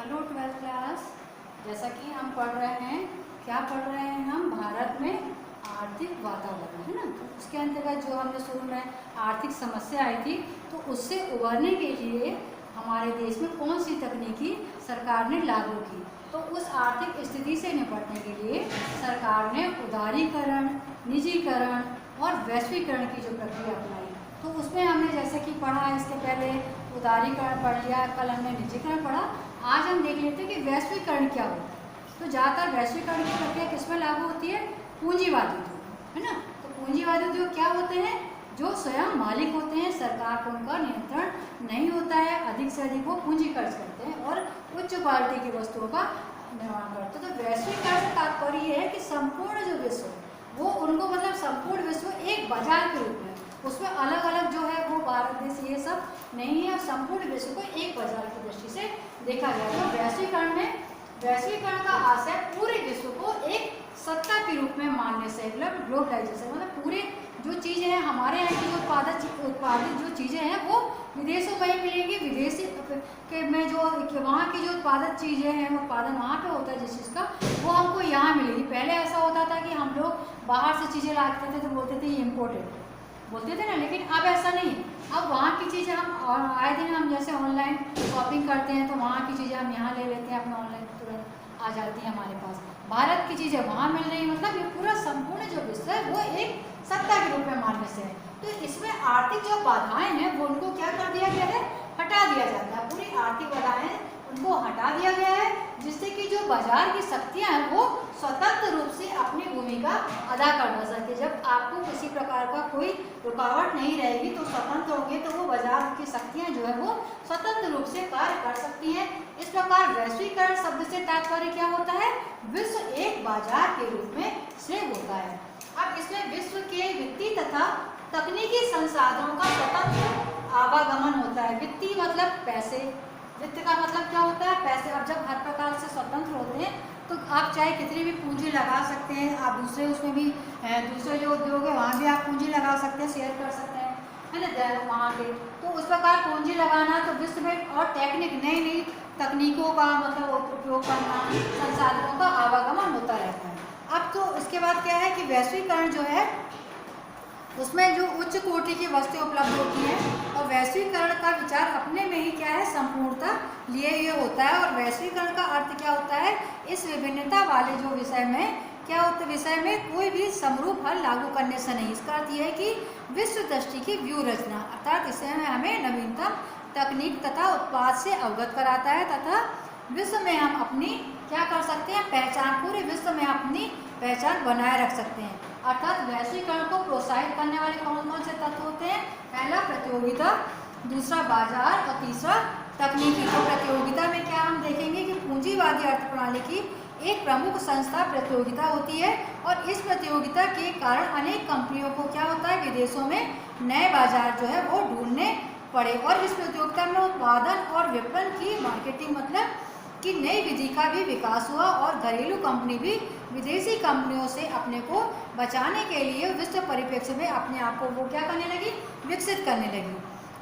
Hello 12th class. जैसा कि हम पढ़ रहे हैं, क्या पढ़ रहे हैं हम? भारत में आर्थिक वातावरण, है ना। तो उसके अंतर्गत जो हमने शुरू में आर्थिक समस्या आई थी, तो उससे उबरने के लिए हमारे देश में कौन सी तकनीकी सरकार ने लागू की। तो उस आर्थिक स्थिति से निपटने के लिए सरकार ने उदारीकरण, निजीकरण और वैश्वीकरण की जो प्रक्रिया अपनाई, तो उसमें हमने जैसे कि पढ़ा, इसके पहले उदारीकरण पढ़ लिया, कल हमने निजीकरण पढ़ा। आज हम देख लेते हैं कि वैश्वीकरण क्या होता है। तो ज़्यादातर वैश्वीकरण की प्रक्रिया किसमें लागू होती है? पूंजीवादी उद्योग, है ना। तो पूंजीवादी उद्योग क्या होते हैं? जो स्वयं मालिक होते हैं, सरकार को उनका नियंत्रण नहीं होता है, अधिक से अधिक वो पूंजी खर्च करते हैं और उच्च क्वालिटी की वस्तुओं का निर्माण करते हैं। तो वैश्वीकरण से तात्पर्य ये है कि संपूर्ण जो विश्व, वो उनको मतलब संपूर्ण विश्व एक बाजार के रूप में, उसमें अलग अलग जो है वो भारत देश ये सब नहीं है, संपूर्ण विश्व को एक बाजार की दृष्टि से देखा गया। तो वैश्वीकरण का आशय पूरे विश्व को एक सत्ता के रूप में मानने से, मतलब ग्लोबलाइजेशन, मतलब पूरे जो चीज़ें हैं हमारे यहाँ की जो उत्पादित जो चीज़ें हैं वो विदेशों में ही मिलेंगी। विदेशी के में जो वहाँ की जो उत्पादित चीज़ें हैं, उत्पादन वहाँ पे होता है जिस चीज़ का, वो हमको यहाँ मिलेगी। पहले ऐसा होता था कि हम लोग बाहर से चीज़ें लाते थे तो बोलते थे ये इम्पोर्टेड बोलते थे ना, लेकिन अब ऐसा नहीं। अब वहाँ की चीज़ें हम आए दिन हम जैसे ऑनलाइन शॉपिंग करते हैं, तो वहाँ की चीज़ें हम यहाँ ले लेते हैं, अपने ऑनलाइन तुरंत आ जाती है हमारे पास। भारत की चीज़ें वहाँ मिल रही, मतलब ये पूरा संपूर्ण जो विश्व है वो एक सत्ता के रूप में मानने से है। तो इसमें आर्थिक जो बाधाएं हैं वो उनको क्या कर दिया गया है? हटा दिया जाता है। पूरी आर्थिक बाधाएं उनको हटा दिया गया है, जिससे कि जो बाजार की शक्तियाँ हैं वो स्वतंत्र रूप से अपनी भूमिका अदा करना सके। जब आपको किसी प्रकार का कोई रुकावट नहीं रहेगी तो स्वतंत्र होंगे, तो वो बाजार की शक्तियाँ जो है वो स्वतंत्र रूप से कार्य कर सकती हैं। इस प्रकार वैश्वीकरण शब्द से तात्पर्य क्या होता है? विश्व एक बाजार के रूप में श्रेय होता है। अब इसमें विश्व के वित्तीय तथा तकनीकी संसाधनों का स्वतंत्र आवागमन होता है। वित्तीय मतलब पैसे, वित्त का मतलब क्या होता है? पैसे। अब जब हर प्रकार से स्वतंत्र होते हैं तो आप चाहे कितनी भी पूंजी लगा सकते हैं, आप दूसरे उसमें भी दूसरे जो उद्योग है वहाँ भी आप पूंजी लगा सकते हैं, शेयर कर सकते हैं, है ना, वहाँ के। तो उस प्रकार पूंजी लगाना तो विश्व में, और टेक्निक नई नई तकनीकों का मतलब उपयोग करना, संसाधनों का आवागमन होता रहता है। अब तो इसके बाद क्या है कि वैश्वीकरण जो है उसमें जो उच्च कोटि की वस्तुएं उपलब्ध होती हैं, और वैश्वीकरण का विचार अपने में ही क्या है? संपूर्णता लिए ये होता है। और वैश्वीकरण का अर्थ क्या होता है? इस विभिन्नता वाले जो विषय में क्या होता है, विषय में कोई भी समरूप हल लागू करने से नहीं। इसका अर्थ यह है कि विश्व दृष्टि की व्यू रचना, अर्थात इससे हमें नवीनतम तकनीक तथा उत्पाद से अवगत कराता है, तथा विश्व में हम अपनी क्या कर सकते हैं? पहचान, पूरे विश्व में अपनी पहचान बनाए रख सकते हैं। अर्थात वैश्वीकरण को प्रोत्साहित करने वाले कौन कौन से तत्व होते हैं? पहला प्रतियोगिता, दूसरा बाजार, और तीसरा तकनीकी। तो प्रतियोगिता में क्या हम देखेंगे कि पूंजीवादी अर्थ प्रणाली की एक प्रमुख संस्था प्रतियोगिता होती है, और इस प्रतियोगिता के कारण अनेक कंपनियों को क्या होता है? विदेशों में नए बाजार जो है वो ढूंढने पड़े। और इस प्रतियोगिता में उत्पादन और विपणन की मार्केटिंग मतलब कि नई विधि का भी विकास हुआ, और घरेलू कंपनी भी विदेशी कंपनियों से अपने को बचाने के लिए विश्व परिप्रेक्ष्य में अपने आप को वो क्या करने लगी? विकसित करने लगी।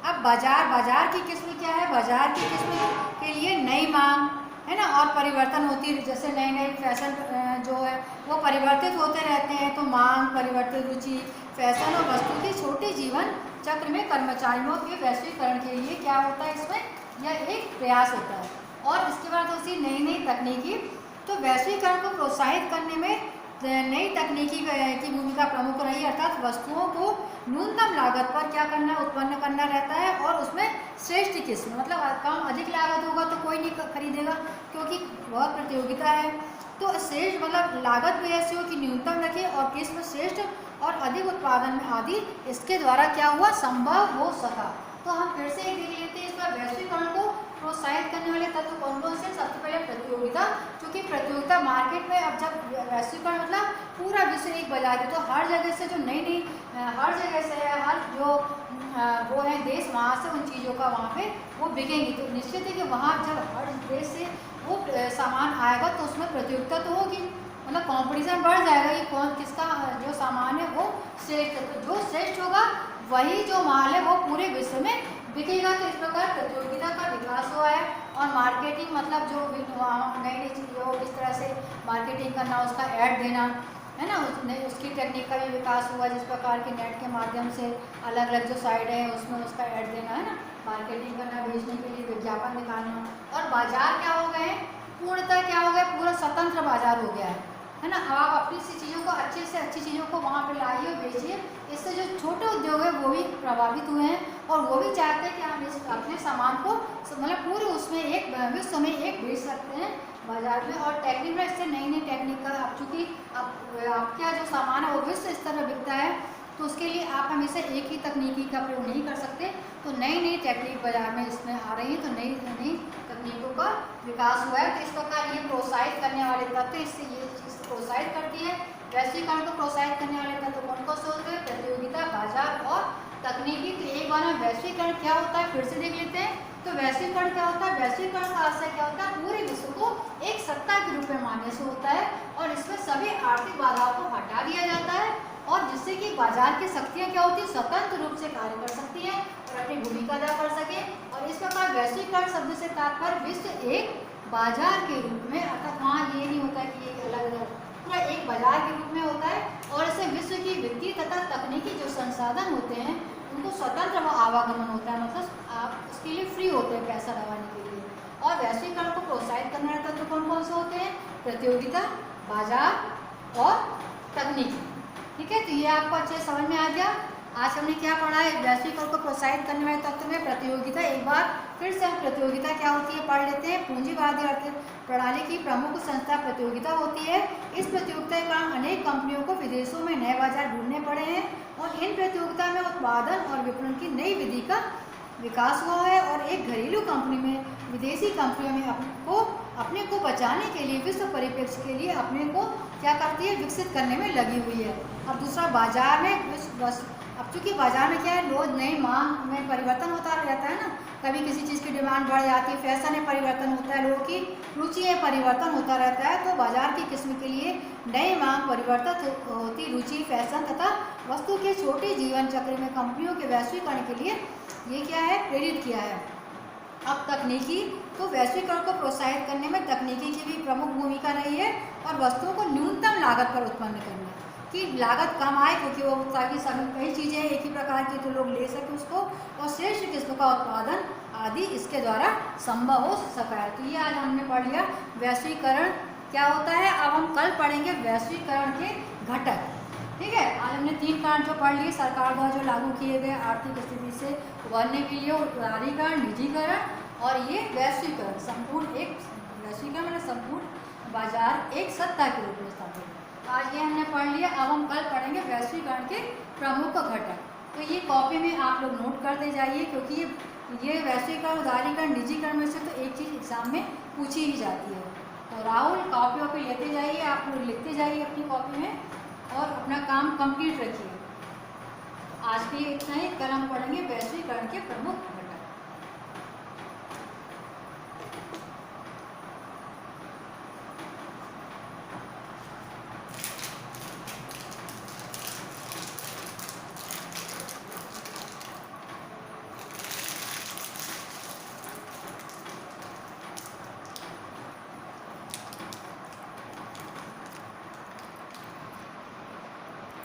अब बाजार की किस्म क्या है? बाजार की किस्म के लिए नई मांग, है ना, और परिवर्तन होती है। जैसे नई नई फैशन जो है वो परिवर्तित होते रहते हैं, तो मांग, परिवर्तित रुचि, फैशन और वस्तु की छोटी जीवन चक्र में कर्मचारियों के वैश्वीकरण के लिए क्या होता है? इसमें यह एक प्रयास होता है। और इसके बाद होती नई नई तकनीकी। तो वैश्वीकरण को प्रोत्साहित करने में नई तकनीकी की भूमिका प्रमुख रही, अर्थात वस्तुओं को न्यूनतम लागत पर क्या करना? उत्पन्न करना रहता है, और उसमें श्रेष्ठ किस्म, मतलब कम अधिक लागत होगा तो कोई नहीं खरीदेगा क्योंकि वह प्रतियोगिता है। तो श्रेष्ठ मतलब लागत भी ऐसी हो कि न्यूनतम रखे, और किस्म श्रेष्ठ और अधिक उत्पादन में आदि इसके द्वारा क्या हुआ? संभव हो सका। तो हम फिर से एक देख लेते हैं इसका वैश्वीकरण को प्रोत्साहित करने वाले तत्व कौन कौन से? सबसे पहले प्रतियोगिता, क्योंकि प्रतियोगिता मार्केट में, अब जब वैश्वीकरण मतलब पूरा विश्व एक बाजार है, तो हर जगह से जो नई नई हर जगह से है, हर जो वो है देश, वहाँ से उन चीज़ों का वहाँ पे वो बिकेंगी। तो निश्चित है कि वहाँ जब हर देश से वो सामान आएगा तो उसमें प्रतियोगिता तो होगी, मतलब कंपटीशन बढ़ जाएगा कि कौन किसका जो सामान है वो श्रेष्ठ है। तो जो श्रेष्ठ होगा वही जो माल है वो पूरे विश्व में बिकेगा। तो इस प्रकार प्रतियोगिता का विकास हुआ है, और मार्केटिंग मतलब जो नई नई चीज़ों किस तरह से मार्केटिंग करना, उसका ऐड देना, है ना, उसकी टेक्निक का भी विकास हुआ, जिस प्रकार के नेट के माध्यम से अलग अलग जो साइट है उसमें उसका ऐड देना, है ना, मार्केटिंग करना, बेचने के लिए विज्ञापन निकालना। और बाजार क्या हो गए, पूर्णतः क्या हो गया, पूरा स्वतंत्र बाजार हो गया है ना। अब आप अपनी सी चीज़ों को, अच्छे से अच्छी चीज़ों को वहाँ पे लाइए और बेचिए। इससे जो छोटे उद्योग है वो भी प्रभावित हुए हैं और वो भी चाहते हैं कि हम इस अपने सामान को मतलब पूरे उसमें एक विश्व में एक बेच सकते हैं बाजार में। और टेक्निक में इससे नई नई टेक्निक का, अब चूँकि अब आपका जो सामान है वो विश्व स्तर पर बिकता है, तो उसके लिए आप हमेशा एक ही तकनीकी का प्रयोग नहीं कर सकते। तो नई नई टेक्निक बाजार में इसमें आ रही है, तो नई नई तकनीकों का विकास हुआ है। तो इस प्रकार ये प्रोत्साहित करने वाले तत्व, इससे ये चीज़ प्रोत्साहित करती है। वैश्वीकरण को प्रोत्साहित करने वाले तत्व कौन कौन से होते हैं, प्रतियोगिता, बाजार और तकनीकी। तो एक बार में वैश्वीकरण क्या होता है फिर से देख लेते हैं। तो वैश्वीकरण क्या होता है, वैश्वीकरण का आशय क्या होता है, पूरे विश्व को एक सत्ता के रूप में मानने से होता है और इसमें सभी आर्थिक बाधाओं को हटा दिया जाता है और जिससे कि बाजार की शक्तियाँ क्या होती है, स्वतंत्र रूप से कार्य कर सकती हैं और अपनी भूमिका अदा कर सके। और इस प्रकार वैश्वीकरण शब्द से तात्पर्य विश्व एक बाजार के रूप में, अर्थात वहाँ ये नहीं होता कि ये अलग अलग, पूरा एक बाजार के रूप में होता है। और इससे विश्व की वित्तीय तथा तकनीकी जो संसाधन होते हैं उनको स्वतंत्र व आवागमन होता है, मतलब आप उसके लिए फ्री होते हैं पैसा लगाने के लिए। और वैश्वीकरण को प्रोत्साहित करने वाले तत्व कौन कौन से होते हैं, प्रतियोगिता, बाजार और तकनीकी। ठीक है, तो ये आपको अच्छे समझ में आ गया। आज हमने क्या पढ़ा है, वैश्वीकरण को प्रोत्साहित करने वाले तत्व में प्रतियोगिता। एक बार फिर से हम प्रतियोगिता क्या होती है पढ़ लेते हैं। पूंजीवादी अर्थ प्रणाली की प्रमुख संस्था प्रतियोगिता होती है। इस प्रतियोगिता के कारण अनेक कंपनियों को विदेशों में नए बाजार ढूंढने पड़े हैं और इन प्रतियोगिता में उत्पादन और विपणन की नई विधि का विकास हुआ है और एक घरेलू कंपनी में विदेशी कंपनियों में अपने को बचाने के लिए विश्व परिप्रेक्ष्य के लिए अपने को क्या करती है, विकसित करने में लगी हुई है। अब दूसरा, बाजार में अब चूँकि बाजार में क्या है, रोज नई मांग में परिवर्तन होता रहता है ना, कभी किसी चीज़ की डिमांड बढ़ जाती है, फैशन में परिवर्तन होता है, लोगों की रुचि में परिवर्तन होता रहता है। तो बाजार की किस्म के लिए नई मांग परिवर्तित होती रुचि, फैशन तथा वस्तु के छोटे जीवन चक्र में कंपनियों के वैश्वीकरण के लिए ये क्या है, प्रेरित किया है। अब तकनीकी, तो वैश्वीकरण को प्रोत्साहित करने में तकनीकी की भी प्रमुख भूमिका रही है और वस्तुओं को न्यूनतम लागत पर उत्पन्न करना कि लागत कम आए, क्योंकि वो ताकि सभी कई चीज़ें एक ही प्रकार की तो लोग ले सकें उसको, और श्रेष्ठ किस्म का उत्पादन आदि इसके द्वारा संभव हो सका है। तो ये आज हमने पढ़ लिया वैश्वीकरण क्या होता है। अब हम कल पढ़ेंगे वैश्वीकरण के घटक। ठीक है, आज हमने 3 कारण जो पढ़ लिए, सरकार द्वारा जो लागू किए गए आर्थिक स्थिति से उभरने के लिए, उदारीकरण, निजीकरण और ये वैश्वीकरण, संपूर्ण एक वैश्वीकरण मतलब संपूर्ण बाजार एक सत्ता के रूप में स्थापित। आज ये हमने पढ़ लिया। अब हम कल पढ़ेंगे वैश्वीकरण के प्रमुख घटक। तो ये कॉपी में आप लोग नोट करते जाइए, क्योंकि ये वैश्वीकरण, उदारीकरण, निजीकरण में से तो एक चीज़ एग्जाम में पूछी ही जाती है। तो राहुल कॉपी लेते जाइए, आप लोग लिखते जाइए अपनी कॉपी में और अपना काम कंप्लीट रखिए। आज के लिए इतना ही, कल हम पढ़ेंगे वैश्वीकरण के प्रमुख घटक।